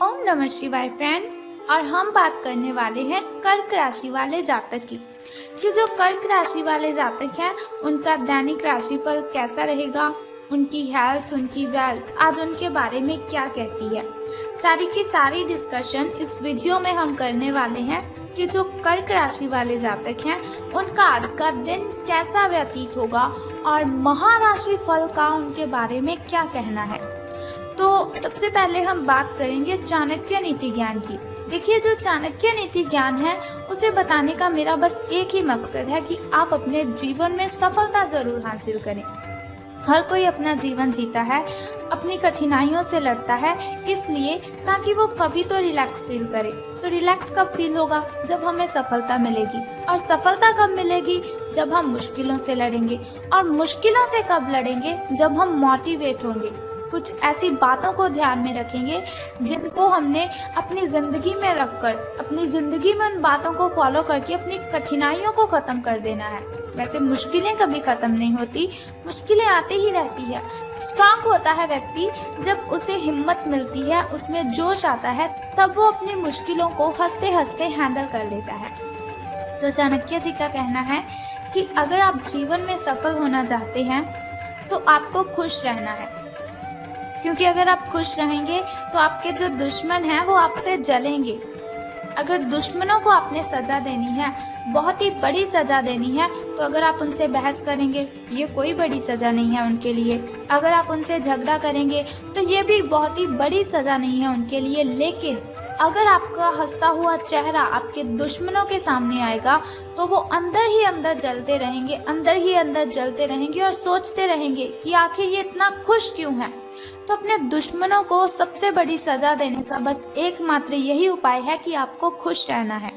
ओम नमः शिवाय फ्रेंड्स। और हम बात करने वाले हैं कर्क राशि वाले जातक की कि जो कर्क राशि वाले जातक हैं उनका दैनिक राशिफल कैसा रहेगा, उनकी हेल्थ, उनकी वेल्थ आज उनके बारे में क्या कहती है। सारी की सारी डिस्कशन इस वीडियो में हम करने वाले हैं कि जो कर्क राशि वाले जातक हैं उनका आज का दिन कैसा व्यतीत होगा और महाराशि फल का उनके बारे में क्या कहना है। तो सबसे पहले हम बात करेंगे चाणक्य नीति ज्ञान की। देखिए, जो चाणक्य नीति ज्ञान है उसे बताने का मेरा बस एक ही मकसद है कि आप अपने जीवन में सफलता जरूर हासिल करें। हर कोई अपना जीवन जीता है, अपनी कठिनाइयों से लड़ता है, इसलिए ताकि वो कभी तो रिलैक्स फील करे। तो रिलैक्स कब फील होगा? जब हमें सफलता मिलेगी। और सफलता कब मिलेगी? जब हम मुश्किलों से लड़ेंगे। और मुश्किलों से कब लड़ेंगे? जब हम मोटिवेट होंगे, कुछ ऐसी बातों को ध्यान में रखेंगे जिनको हमने अपनी जिंदगी में रखकर, अपनी जिंदगी में उन बातों को फॉलो करके अपनी कठिनाइयों को खत्म कर देना है। वैसे मुश्किलें कभी खत्म नहीं होती, मुश्किलें आती ही रहती है। स्ट्रांग होता है व्यक्ति जब उसे हिम्मत मिलती है, उसमें जोश आता है, तब वो अपनी मुश्किलों को हंसते हंसते हैंडल कर लेता है। तो चाणक्य जी का कहना है कि अगर आप जीवन में सफल होना चाहते हैं तो आपको खुश रहना है, क्योंकि अगर आप खुश रहेंगे तो आपके जो दुश्मन हैं वो आपसे जलेंगे। अगर दुश्मनों को आपने सजा देनी है, बहुत ही बड़ी सजा देनी है, तो अगर आप उनसे बहस करेंगे ये कोई बड़ी सजा नहीं है उनके लिए। अगर आप उनसे झगड़ा करेंगे तो ये भी बहुत ही बड़ी सजा नहीं है उनके लिए। लेकिन अगर आपका हंसता हुआ चेहरा आपके दुश्मनों के सामने आएगा तो वो अंदर ही अंदर जलते रहेंगे, अंदर ही अंदर जलते रहेंगे और सोचते रहेंगे कि आखिर ये इतना खुश क्यों है। तो अपने दुश्मनों को सबसे बड़ी सजा देने का बस एकमात्र यही उपाय है कि आपको खुश रहना है।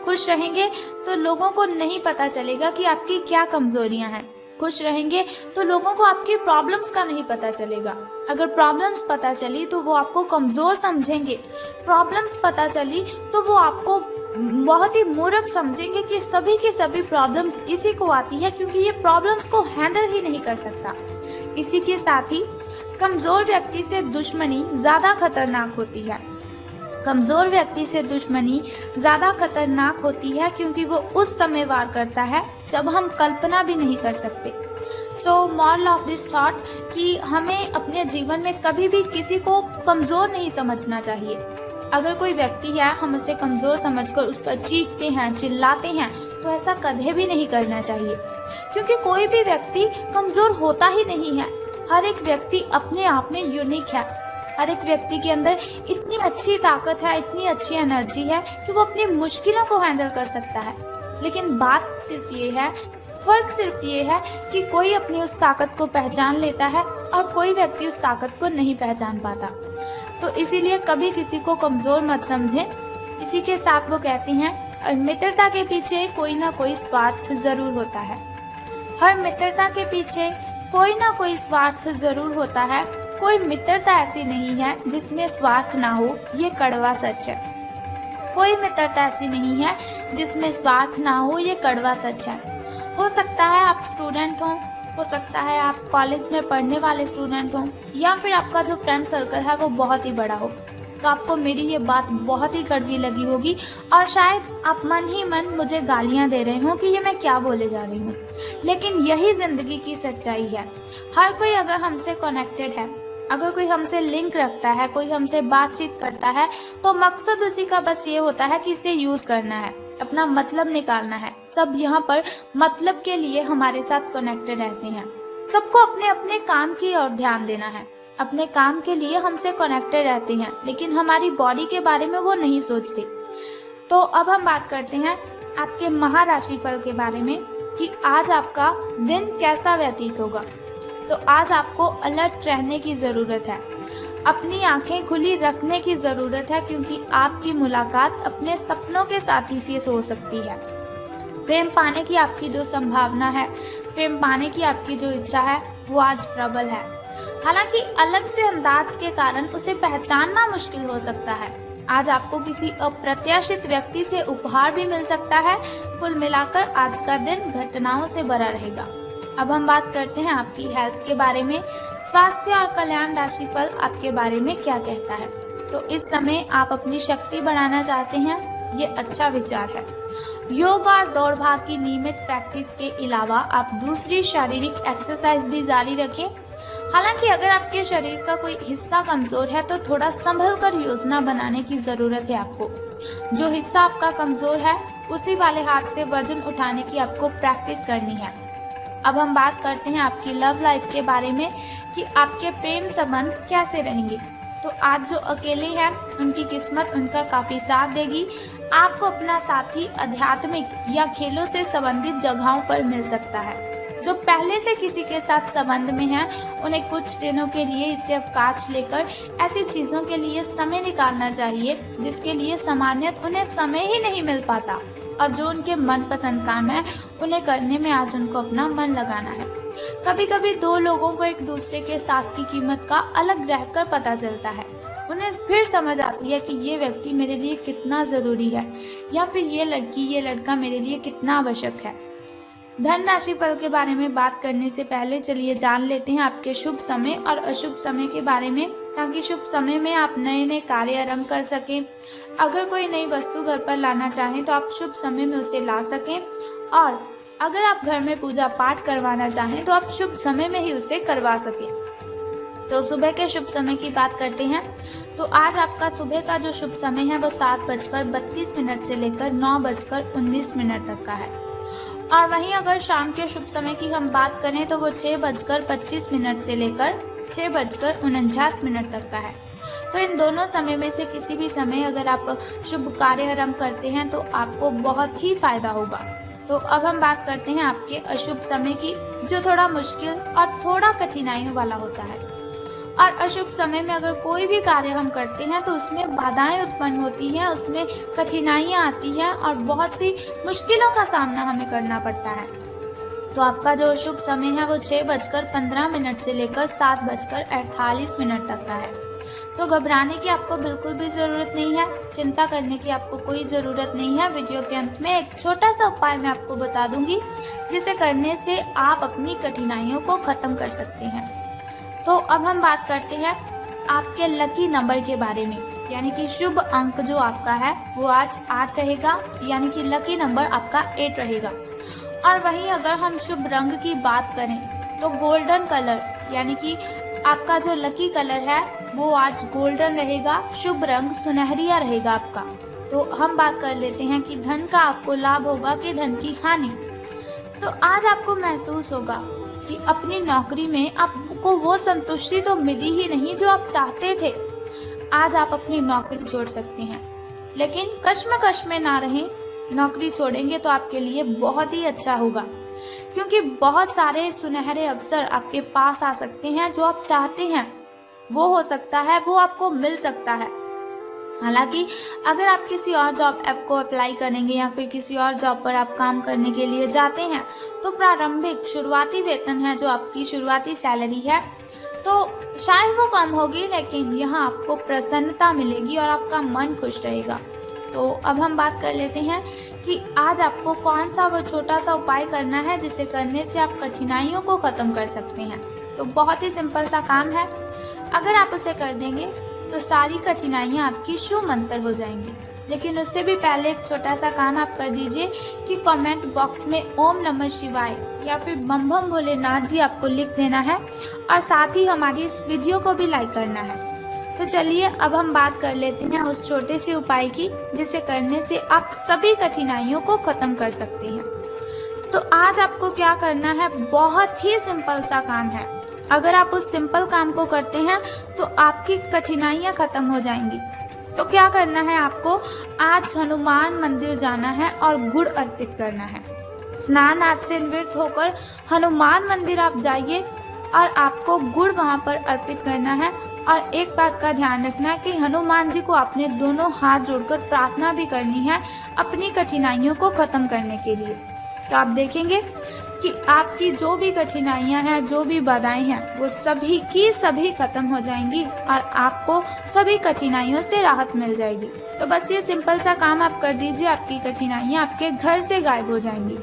खुश रहेंगे तो लोगों को नहीं पता चलेगा कि आपकी क्या कमजोरियां हैं। खुश रहेंगे तो लोगों को आपकी प्रॉब्लम्स का नहीं पता चलेगा। अगर प्रॉब्लम्स पता चली तो वो आपको कमजोर समझेंगे। प्रॉब्लम्स पता चली तो वो आपको बहुत ही मूर्ख समझेंगे कि सभी की सभी प्रॉब्लम्स इसी को आती है, क्योंकि ये प्रॉब्लम्स को हैंडल ही नहीं कर सकता। इसी के साथ ही कमजोर व्यक्ति से दुश्मनी ज्यादा खतरनाक होती है। कमजोर व्यक्ति से दुश्मनी ज्यादा खतरनाक होती है क्योंकि वो उस समय वार करता है जब हम कल्पना भी नहीं कर सकते। So moral of this thought कि हमें अपने जीवन में कभी भी किसी को कमजोर नहीं समझना चाहिए। अगर कोई व्यक्ति है, हम उसे कमजोर समझकर उस पर चीखते हैं, चिल्लाते हैं, तो ऐसा कभी भी नहीं करना चाहिए, क्योंकि कोई भी व्यक्ति कमजोर होता ही नहीं है। हर एक व्यक्ति अपने आप में यूनिक है। हर एक व्यक्ति के अंदर इतनी अच्छी ताकत है, इतनी अच्छी एनर्जी है कि वो अपनी मुश्किलों को हैंडल कर सकता है। लेकिन बात सिर्फ ये है, फर्क सिर्फ ये है कि कोई अपनी उस ताकत को पहचान लेता है और कोई व्यक्ति उस ताकत को नहीं पहचान पाता। तो इसीलिए कभी किसी को कमजोर मत समझें। इसी के साथ वो कहती हैं, और मित्रता के पीछे कोई ना कोई स्वार्थ जरूर होता है। हर मित्रता के पीछे कोई ना कोई स्वार्थ जरूर होता है। कोई मित्रता ऐसी नहीं है जिसमें स्वार्थ ना हो, ये कड़वा सच है। कोई मित्रता ऐसी नहीं है जिसमें स्वार्थ ना हो, ये कड़वा सच है। हो सकता है आप स्टूडेंट हो सकता है आप कॉलेज में पढ़ने वाले स्टूडेंट हो, या फिर आपका जो फ्रेंड सर्कल है वो बहुत ही बड़ा हो। तो आपको मेरी ये बात बहुत ही कड़वी लगी होगी और शायद आप मन ही मन मुझे गालियां दे रहे हो कि ये मैं क्या बोले जा रही हूँ। लेकिन यही जिंदगी की सच्चाई है। हर कोई अगर हमसे कनेक्टेड है, अगर कोई हमसे लिंक रखता है, कोई हमसे बातचीत करता है, तो मकसद उसी का बस ये होता है कि इसे यूज करना है, अपना मतलब निकालना है। सब यहाँ पर मतलब के लिए हमारे साथ कनेक्टेड रहते हैं। सबको अपने अपने काम की ओर ध्यान देना है, अपने काम के लिए हमसे कनेक्टेड रहते हैं, लेकिन हमारी बॉडी के बारे में वो नहीं सोचते। तो अब हम बात करते हैं आपके महाराशि फल के बारे में कि आज आपका दिन कैसा व्यतीत होगा। तो आज आपको अलर्ट रहने की ज़रूरत है, अपनी आंखें खुली रखने की ज़रूरत है, क्योंकि आपकी मुलाकात अपने सपनों के साथी से हो सकती है। प्रेम पाने की आपकी जो संभावना है, प्रेम पाने की आपकी जो इच्छा है, वो आज प्रबल है। हालांकि अलग से अंदाज के कारण उसे पहचानना मुश्किल हो सकता है। आज आपको किसी अप्रत्याशित व्यक्ति से उपहार भी मिल सकता है। कुल मिलाकर आज का दिन घटनाओं से भरा रहेगा। अब हम बात करते हैं आपकी हेल्थ के बारे में। स्वास्थ्य और कल्याण राशिफल आपके बारे में क्या कहता है। तो इस समय आप अपनी शक्ति बढ़ाना चाहते हैं, ये अच्छा विचार है। योग और दौड़ भाग की नियमित प्रैक्टिस के अलावा आप दूसरी शारीरिक एक्सरसाइज भी जारी रखें। हालांकि अगर आपके शरीर का कोई हिस्सा कमजोर है तो थोड़ा संभल कर योजना बनाने की जरूरत है आपको। जो हिस्सा आपका कमजोर है उसी वाले हाथ से वजन उठाने की आपको प्रैक्टिस करनी है। अब हम बात करते हैं आपकी लव लाइफ के बारे में कि आपके प्रेम संबंध कैसे रहेंगे। तो आज जो अकेले हैं उनकी किस्मत उनका काफी साथ देगी। आपको अपना साथी आध्यात्मिक या खेलों से संबंधित जगहों पर मिल सकता है। जो पहले से किसी के साथ संबंध में हैं उन्हें कुछ दिनों के लिए इससे अवकाश लेकर ऐसी चीजों के लिए समय निकालना चाहिए जिसके लिए सामान्यतः उन्हें समय ही नहीं मिल पाता, और जो उनके मनपसंद काम है उन्हें करने में आज उनको अपना मन लगाना है। कभी कभी दो लोगों को एक दूसरे के साथ की कीमत का अलग रहकर पता चलता है। उन्हें फिर समझ आती है कि ये व्यक्ति मेरे लिए कितना जरूरी है, या फिर ये लड़की ये लड़का मेरे लिए कितना आवश्यक है। धन राशि फल के बारे में बात करने से पहले चलिए जान लेते हैं आपके शुभ समय और अशुभ समय के बारे में, ताकि शुभ समय में आप नए नए कार्य आरंभ कर सकें। अगर कोई नई वस्तु घर पर लाना चाहें तो आप शुभ समय में उसे ला सकें, और अगर आप घर में पूजा पाठ करवाना चाहें तो आप शुभ समय में ही उसे करवा सकें। तो सुबह के शुभ समय की बात करते हैं। तो आज आपका सुबह का जो शुभ समय है वो 7:32 से लेकर 9:19 तक का है। और वहीं अगर शाम के शुभ समय की हम बात करें तो वो 6:25 से लेकर 6:49 तक का है। तो इन दोनों समय में से किसी भी समय अगर आप शुभ कार्य आरंभ करते हैं तो आपको बहुत ही फायदा होगा। तो अब हम बात करते हैं आपके अशुभ समय की, जो थोड़ा मुश्किल और थोड़ा कठिनाइयों वाला होता है। और अशुभ समय में अगर कोई भी कार्य हम करते हैं तो उसमें बाधाएं उत्पन्न होती हैं, उसमें कठिनाइयां आती हैं और बहुत सी मुश्किलों का सामना हमें करना पड़ता है। तो आपका जो शुभ समय है वो 6:15 से लेकर 7:48 तक का है। तो घबराने की आपको बिल्कुल भी ज़रूरत नहीं है, चिंता करने की आपको कोई ज़रूरत नहीं है। वीडियो के अंत में एक छोटा सा उपाय मैं आपको बता दूंगी जिसे करने से आप अपनी कठिनाइयों को ख़त्म कर सकते हैं। तो अब हम बात करते हैं आपके लकी नंबर के बारे में, यानी कि शुभ अंक जो आपका है वो आज 8 रहेगा, यानी कि लकी नंबर आपका 8 रहेगा। और वहीं अगर हम शुभ रंग की बात करें तो गोल्डन कलर, यानी कि आपका जो लकी कलर है वो आज गोल्डन रहेगा। शुभ रंग सुनहरिया रहेगा आपका। तो हम बात कर लेते हैं कि धन का आपको लाभ होगा कि धन की हानि। तो आज आपको महसूस होगा कि अपनी नौकरी में आपको वो संतुष्टि तो मिली ही नहीं जो आप चाहते थे। आज आप अपनी नौकरी छोड़ सकते हैं, लेकिन कश्मकश में ना रहें। नौकरी छोड़ेंगे तो आपके लिए बहुत ही अच्छा होगा, क्योंकि बहुत सारे सुनहरे अवसर आपके पास आ सकते हैं। जो आप चाहते हैं वो हो सकता है, वो आपको मिल सकता है। हालांकि अगर आप किसी और जॉब ऐप को अप्लाई करेंगे या फिर किसी और जॉब पर आप काम करने के लिए जाते हैं तो प्रारंभिक शुरुआती वेतन है, जो आपकी शुरुआती सैलरी है, तो शायद वो कम होगी, लेकिन यहाँ आपको प्रसन्नता मिलेगी और आपका मन खुश रहेगा। तो अब हम बात कर लेते हैं कि आज आपको कौन सा वो छोटा सा उपाय करना है जिसे करने से आप कठिनाइयों को ख़त्म कर सकते हैं। तो बहुत ही सिंपल सा काम है, अगर आप उसे कर देंगे तो सारी कठिनाइयाँ आपकी शूमंतर हो जाएंगी। लेकिन उससे भी पहले एक छोटा सा काम आप कर दीजिए कि कमेंट बॉक्स में ओम नमः शिवाय या फिर बम बम भोलेनाथ जी आपको लिख देना है, और साथ ही हमारी इस वीडियो को भी लाइक करना है। तो चलिए अब हम बात कर लेते हैं उस छोटे से उपाय की जिसे करने से आप सभी कठिनाइयों को खत्म कर सकते हैं। तो आज आपको क्या करना है, बहुत ही सिंपल सा काम है। अगर आप उस सिंपल काम को करते हैं तो आपकी कठिनाइयां खत्म हो जाएंगी। तो क्या करना है, आपको आज हनुमान मंदिर जाना है और गुड़ अर्पित करना है। स्नान आदि से निवृत्त होकर हनुमान मंदिर आप जाइए और आपको गुड़ वहां पर अर्पित करना है। और एक बात का ध्यान रखना है कि हनुमान जी को आपने दोनों हाथ जोड़कर प्रार्थना भी करनी है अपनी कठिनाइयों को खत्म करने के लिए। तो आप देखेंगे कि आपकी जो भी कठिनाइयां हैं, जो भी बाधाएं हैं, वो सभी की सभी खत्म हो जाएंगी और आपको सभी कठिनाइयों से राहत मिल जाएगी। तो बस ये सिंपल सा काम आप कर दीजिए, आपकी कठिनाइयां आपके घर से गायब हो जाएंगी।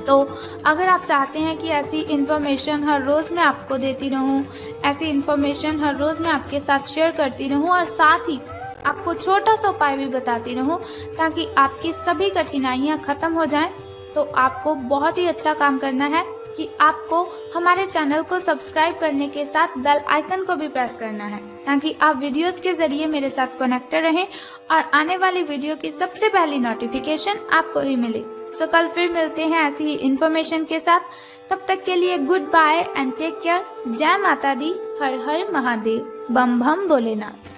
तो अगर आप चाहते हैं कि ऐसी इन्फॉर्मेशन हर रोज़ मैं आपको देती रहूं, ऐसी इन्फॉर्मेशन हर रोज़ मैं आपके साथ शेयर करती रहूं और साथ ही आपको छोटा सा उपाय भी बताती रहूं ताकि आपकी सभी कठिनाइयां ख़त्म हो जाएं, तो आपको बहुत ही अच्छा काम करना है कि आपको हमारे चैनल को सब्सक्राइब करने के साथ बेल आइकन को भी प्रेस करना है ताकि आप वीडियोस के ज़रिए मेरे साथ कनेक्टेड रहें और आने वाली वीडियो की सबसे पहली नोटिफिकेशन आपको ही मिले। सो कल फिर मिलते हैं ऐसी ही इन्फॉर्मेशन के साथ। तब तक के लिए good bye and take care. जय माता दी, हर हर महादेव, बम बम भोलेनाथ।